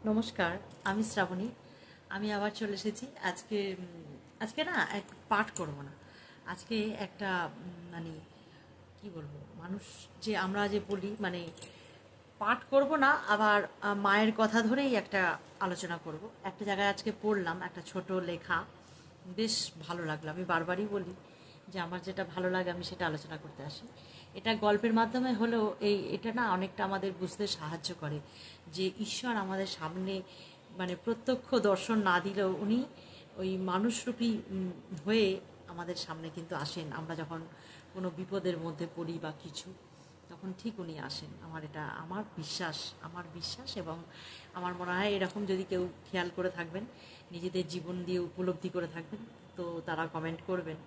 নমস্কার, আমি শ্রাবণী। আমি আবার চলে এসেছি। আজকে না এক পাঠ করব না। আজকে একটা মানে কি বলবো, মানুষ যে আমরা যে বলি মানে পাঠ করব না, আবার মায়ের কথা ধরেই একটা আলোচনা করব। একটা জায়গায় আজকে পড়লাম একটা ছোট লেখা, বেশ ভালো লাগলো। আমি বারবারই বলি যে আমার যেটা ভালো লাগে আমি সেটা আলোচনা করতে আসি। এটা গল্পের মাধ্যমে হলেও এটা না অনেকটা আমাদের বুঝতে সাহায্য করে যে ঈশ্বর আমাদের সামনে মানে প্রত্যক্ষ দর্শন না দিলেও উনি ওই মানুষরূপী হয়ে আমাদের সামনে কিন্তু আসেন। আমরা যখন কোনো বিপদের মধ্যে পড়ি বা কিছু, তখন ঠিক উনি আসেন। এটা আমার বিশ্বাস এবং আমার মনে হয় এরকম যদি কেউ খেয়াল করে থাকবেন, নিজেদের জীবন দিয়ে উপলব্ধি করে থাকবেন, তো তারা কমেন্ট করবেন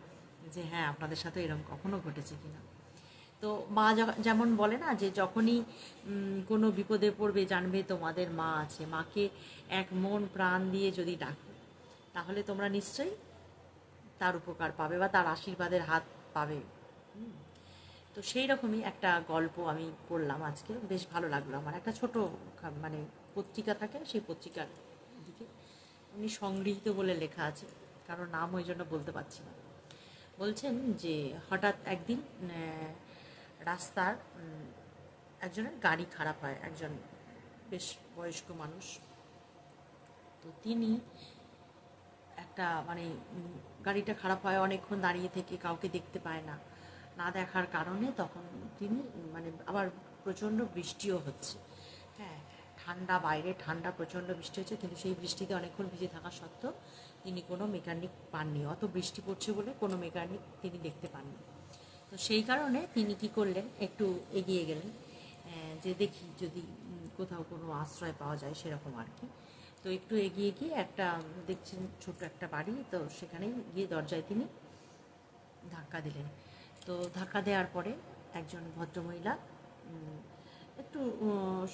যে হ্যাঁ, আপনাদের সাথে এরকম কখনো ঘটেছে কিনা। তো মা যেমন বলে না যে যখনই কোনো বিপদে পড়বে জানবে তোমাদের মা আছে। মাকে এক মন প্রাণ দিয়ে যদি ডাকো, তাহলে তোমরা নিশ্চয়ই তার উপকার পাবে বা তার আশীর্বাদের হাত পাবে। তো সেই রকমই একটা গল্প আমি পড়লাম আজকে, বেশ ভালো লাগলো আমার। একটা ছোট মানে পত্রিকা থাকে, সেই পত্রিকার দিকে উনি সংগৃহীত বলে লেখা আছে, কারণ নাম ওই জন্য বলতে পারছি না। বলছেন যে হঠাৎ একদিন রাস্তার একজনের গাড়ি খারাপ হয়, একজন বেশ বয়স্ক মানুষ। তো তিনি একটা মানে গাড়িটা খারাপ হয়, অনেকক্ষণ দাঁড়িয়ে থেকে কাউকে দেখতে পায় না। না দেখার কারণে তখন তিনি মানে আবার প্রচণ্ড বৃষ্টিও হচ্ছে। হ্যাঁ, ঠান্ডা, বাইরে ঠান্ডা, প্রচণ্ড বৃষ্টি হচ্ছে, কিন্তু সেই বৃষ্টিতে অনেকক্ষণ ভিজে থাকা সত্ত্বেও তিনি কোনো মেকানিক পাননি। অত বৃষ্টি পড়ছে বলে কোনো মেকানিক তিনি দেখতে পাননি। তো সেই কারণে তিনি কি করলেন, একটু এগিয়ে গেলেন, যে দেখি যদি কোথাও কোনো আশ্রয় পাওয়া যায় সেরকম আর কি। তো একটু এগিয়ে গিয়ে একটা দেখছেন ছোট একটা বাড়ি, তো সেখানেই গিয়ে দরজায় তিনি ধাক্কা দিলেন। তো ধাক্কা দেওয়ার পরে একজন ভদ্রমহিলা একটু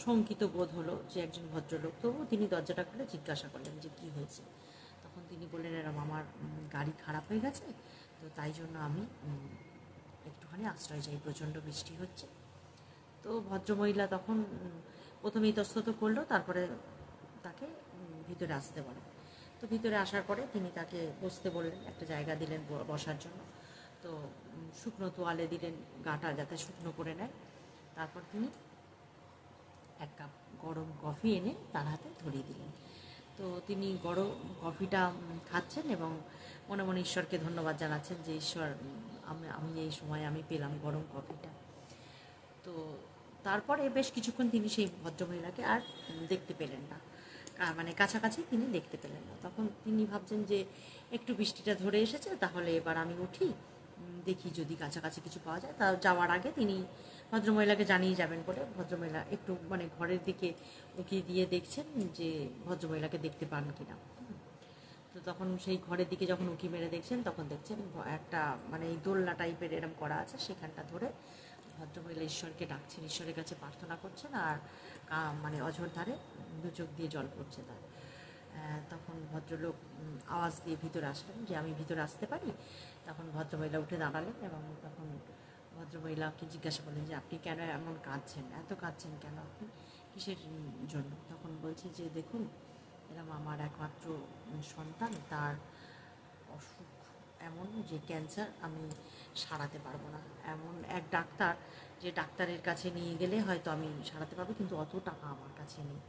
শঙ্কিত বোধ হলো যে একজন ভদ্রলোক, তবু তিনি দরজাটা খুলে জিজ্ঞাসা করলেন যে কী হয়েছে। তখন তিনি বললেন, এরম আমার গাড়ি খারাপ হয়ে গেছে, তো তাই জন্য আমি একটুখানি আশ্রয় চাই, প্রচণ্ড বৃষ্টি হচ্ছে। তো ভদ্রমহিলা তখন প্রথমে ইতস্তত করলো, তারপরে তাকে ভিতরে আসতে বলেন। তো ভিতরে আসার পরে তিনি তাকে বসতে বললেন, একটা জায়গা দিলেন বসার জন্য। তো শুকনো তোয়ালে দিলেন গাটা, যাতে শুকনো করে নেয়। তারপর তিনি এক কাপ গরম কফি এনে তার হাতে ধরিয়ে দিলেন। তো তিনি গরম কফিটা খাচ্ছেন এবং মনে মনে ঈশ্বরকে ধন্যবাদ জানাচ্ছেন যে ঈশ্বর, আমি এই সময় আমি পেলাম গরম কফিটা। তো তারপরে বেশ কিছুক্ষণ তিনি সেই ভদ্রমহিলাকে আর দেখতে পেলেন না, মানে কাছাকাছি তিনি দেখতে পেলেন না। তখন তিনি ভাবছেন যে একটু বৃষ্টিটা ধরে এসেছে, তাহলে এবার আমি উঠি, দেখি যদি কাছাকাছি কিছু পাওয়া যায়। তা যাওয়ার আগে তিনি ভদ্রমহিলাকে জানিয়ে যাবেন বলে ভদ্রমহিলা একটু মানে ঘরের দিকে উঁকি দিয়ে দেখছেন যে ভদ্রমহিলাকে দেখতে পান কিনা। তো তখন সেই ঘরের দিকে যখন উঁকি মেরে দেখছেন, তখন দেখছেন একটা মানে এই দোলনা টাইপের এরম করা আছে, সেখানটা ধরে ভদ্রমহিলা ঈশ্বরকে ডাকছেন, ঈশ্বরের কাছে প্রার্থনা করছেন, আর মানে অঝোর ধারে দু চোখ দিয়ে জল পড়ছে তার। তখন ভদ্রলোক আওয়াজ দিয়ে ভিতরে আসলেন যে আমি ভিতরে আসতে পারি। তখন ভদ্রমহিলা উঠে দাঁড়ালেন এবং তখন ভদ্রমহিলাকে জিজ্ঞাসা করলেন যে আপনি কেন এমন কাঁদছেন, এত কাঁদছেন কেন আপনি, কিসের জন্য। তখন বলছে যে দেখুন, এরকম আমার একমাত্র সন্তান, তার অসুখ এমন যে ক্যান্সার, আমি সারাতে পারবো না। এমন এক ডাক্তার, যে ডাক্তারের কাছে নিয়ে গেলে হয়তো আমি সারাতে পারবো, কিন্তু অত টাকা আমার কাছে নেই।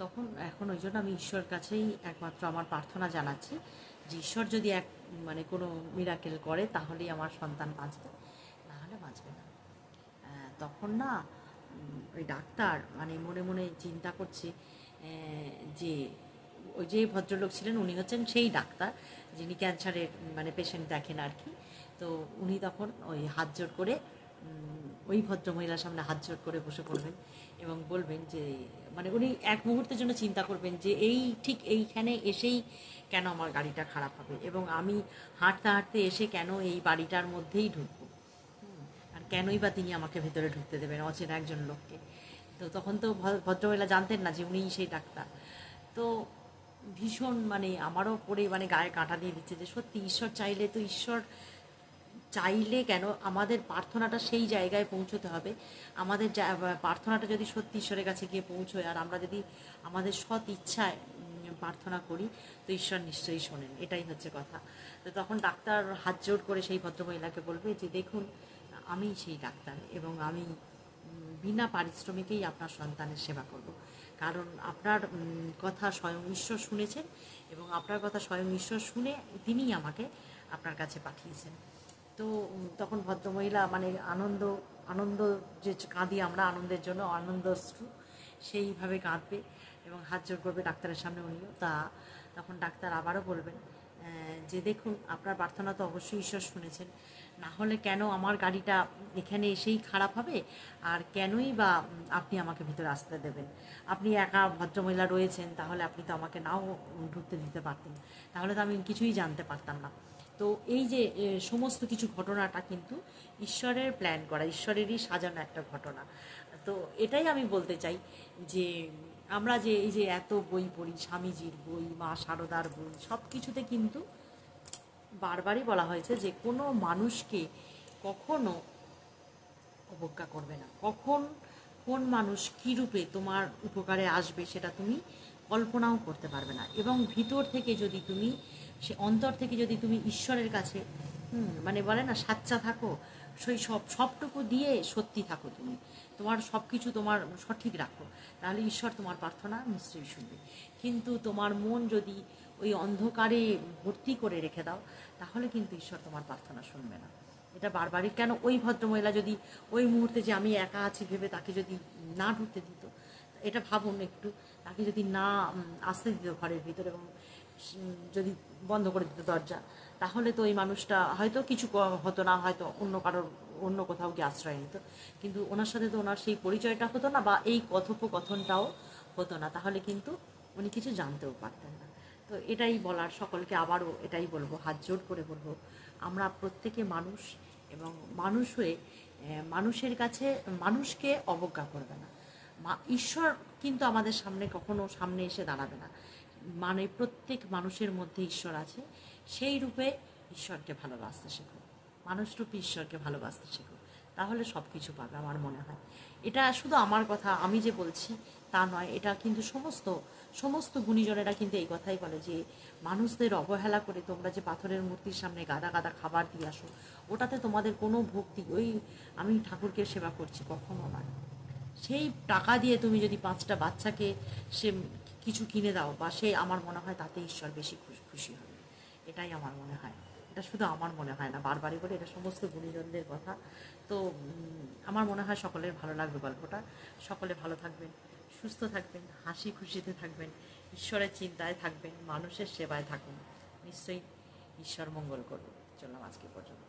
তখন এখন ওই জন্য আমি ঈশ্বরের কাছেই একমাত্র আমার প্রার্থনা জানাচ্ছি যে ঈশ্বর যদি মানে কোনো মিরাকেল করে, তাহলেই আমার সন্তান বাঁচবে, না হলে বাঁচবে না। তখন না ওই ডাক্তার মানে মনে মনে চিন্তা করছে যে ওই যে ভদ্রলোক ছিলেন উনি হচ্ছেন সেই ডাক্তার যিনি ক্যান্সারের মানে পেশেন্ট দেখেন আর কি। তো উনি তখন ওই হাত জোড় করে ওই ভদ্রমহিলার সামনে হাত জোড় করে বসে পড়বেন এবং বলবেন যে মানে উনি এক মুহূর্তের জন্য চিন্তা করবেন যে এই ঠিক এইখানে এসেই কেন আমার গাড়িটা খারাপ হবে, এবং আমি হাঁটতে হাঁটতে এসে কেন এই বাড়িটার মধ্যেই ঢুকবো, আর কেনই বা তিনি আমাকে ভেতরে ঢুকতে দেবেন অচেনা একজন লোককে। তো তখন তো ভদ্রমহিলা জানতেন না যে উনিই সেই ডাক্তার। তো ভীষণ মানে আমারও পড়ে মানে গায়ে কাঁটা দিয়ে দিচ্ছে যে সত্যি ঈশ্বর চাইলে তো ঈশ্বর চাইলে কেন, আমাদের প্রার্থনাটা সেই জায়গায় পৌঁছতে হবে। আমাদের প্রার্থনাটা যদি সত্যি ঈশ্বরের কাছে গিয়ে পৌঁছয়, আর আমরা যদি আমাদের সৎ ইচ্ছায় প্রার্থনা করি, তো ঈশ্বর নিশ্চয়ই শোনেন। এটাই হচ্ছে কথা। তো তখন ডাক্তার হাত জোড় করে সেই ভদ্রমহিলাকে বলবে যে দেখুন, আমি সেই ডাক্তার, এবং আমি বিনা পারিশ্রমিকেই আপনার সন্তানের সেবা করব। কারণ আপনার কথা স্বয়ং ঈশ্বর শুনেছেন, এবং আপনার কথা স্বয়ং ঈশ্বর শুনে তিনিই আমাকে আপনার কাছে পাঠিয়েছেন। তো তখন ভদ্রমহিলা মানে আনন্দ আনন্দ যে কাঁদি আমরা আনন্দের জন্য, আনন্দশ্রু, সেইভাবে কাঁদবে এবং হাত জোড় করবে ডাক্তারের সামনে উনিও। তখন ডাক্তার আবারও বলবেন যে দেখুন, আপনার প্রার্থনা তো অবশ্যই ঈশ্বর শুনেছেন, না হলে কেন আমার গাড়িটা এখানে এসেই খারাপ হবে, আর কেনই বা আপনি আমাকে ভিতরে আসতে দেবেন? আপনি একা ভদ্রমহিলা রয়েছেন, তাহলে আপনি তো আমাকে নাও ঢুকতে দিতে পারতেন, তাহলে তো আমি কিছুই জানতে পারতাম না। তো এই যে সমস্ত কিছু ঘটনাটা কিন্তু ঈশ্বরের প্ল্যান করা, ঈশ্বরেরই সাজানো একটা ঘটনা। তো এটাই আমি বলতে চাই যে আমরা যে এই যে এত বই পড়ি, স্বামীজির বই, মা শারদার বই, সব কিছুতে কিন্তু বারবারই বলা হয়েছে যে কোনো মানুষকে কখনো অবজ্ঞা করবে না। কখন কোন মানুষ কী রূপে তোমার উপকারে আসবে সেটা তুমি কল্পনাও করতে পারবে না। এবং ভিতর থেকে যদি তুমি, সে অন্তর থেকে যদি তুমি ঈশ্বরের কাছে মানে বলে না সাচ্চা থাকো, সেই সবটুকু দিয়ে সত্যি থাকো, তুমি তোমার সব কিছু তোমার সঠিক রাখো, তাহলে ঈশ্বর তোমার প্রার্থনা নিশ্চয়ই শুনবে। কিন্তু তোমার মন যদি ওই অন্ধকারে ভর্তি করে রেখে দাও, তাহলে কিন্তু ঈশ্বর তোমার প্রার্থনা শুনবে না। এটা বারবারই কেন, ওই ভদ্রমহিলা যদি ওই মুহূর্তে যে আমি একা আছি ভেবে তাকে যদি না ঢুকতে দিত, এটা ভাবুন একটু, তাকে যদি না আসতে দিত ঘরের ভিতরে, এবং যদি বন্ধ করে দিত দরজা, তাহলে তো ওই মানুষটা হয়তো কিছু হতো না, হয়তো অন্য কারোর অন্য কোথাও গিয়ে আশ্রয় নিত, কিন্তু ওনার সাথে তো ওনার সেই পরিচয়টা হতো না, বা এই কথোপকথনটাও হতো না, তাহলে কিন্তু উনি কিছু জানতেও পারতেন না। তো এটাই বলার সকলকে, আবারও এটাই বলবো, হাত জোড় করে বলবো, আমরা প্রত্যেকে মানুষ, এবং মানুষ হয়ে মানুষের কাছে মানুষকে অবজ্ঞা করবে না। ঈশ্বর কিন্তু আমাদের সামনে কখনো সামনে এসে দাঁড়াবে না, মানে প্রত্যেক মানুষের মধ্যে ঈশ্বর আছে, সেই রূপে ঈশ্বরকে ভালোবাসতে শেখো, মানুষরূপী ঈশ্বরকে ভালোবাসতে শেখো, তাহলে সব কিছু পাবে আমার মনে হয়। এটা শুধু আমার কথা আমি যে বলছি তা নয়, এটা কিন্তু সমস্ত সমস্ত গুণীজনেরা কিন্তু এই কথাই বলে যে মানুষদের অবহেলা করে তোমরা যে পাথরের মূর্তির সামনে গাদা গাদা খাবার দিয়ে আসো, ওটাতে তোমাদের কোনো ভক্তি, ওই আমি ঠাকুরকে সেবা করছি, কখনো নয়। সেই টাকা দিয়ে তুমি যদি 5টা বাচ্চাকে সে কিছু কিনে দাও, বা সে, আমার মনে হয় তাতে ঈশ্বর বেশি খুশি হবে। এটাই আমার মনে হয়। এটা শুধু আমার মনে হয় না, বারবারই বলে, এটা সমস্ত গুণীজনদের কথা। তো আমার মনে হয় সকলের ভালো লাগবে গল্পটা। সকলে ভালো থাকবেন, সুস্থ থাকবেন, হাসি খুশিতে থাকবেন, ঈশ্বরের চিন্তায় থাকবেন, মানুষের সেবায় থাকুন, নিশ্চয়ই ঈশ্বর মঙ্গল করবে। চললাম আজকে পর্যন্ত।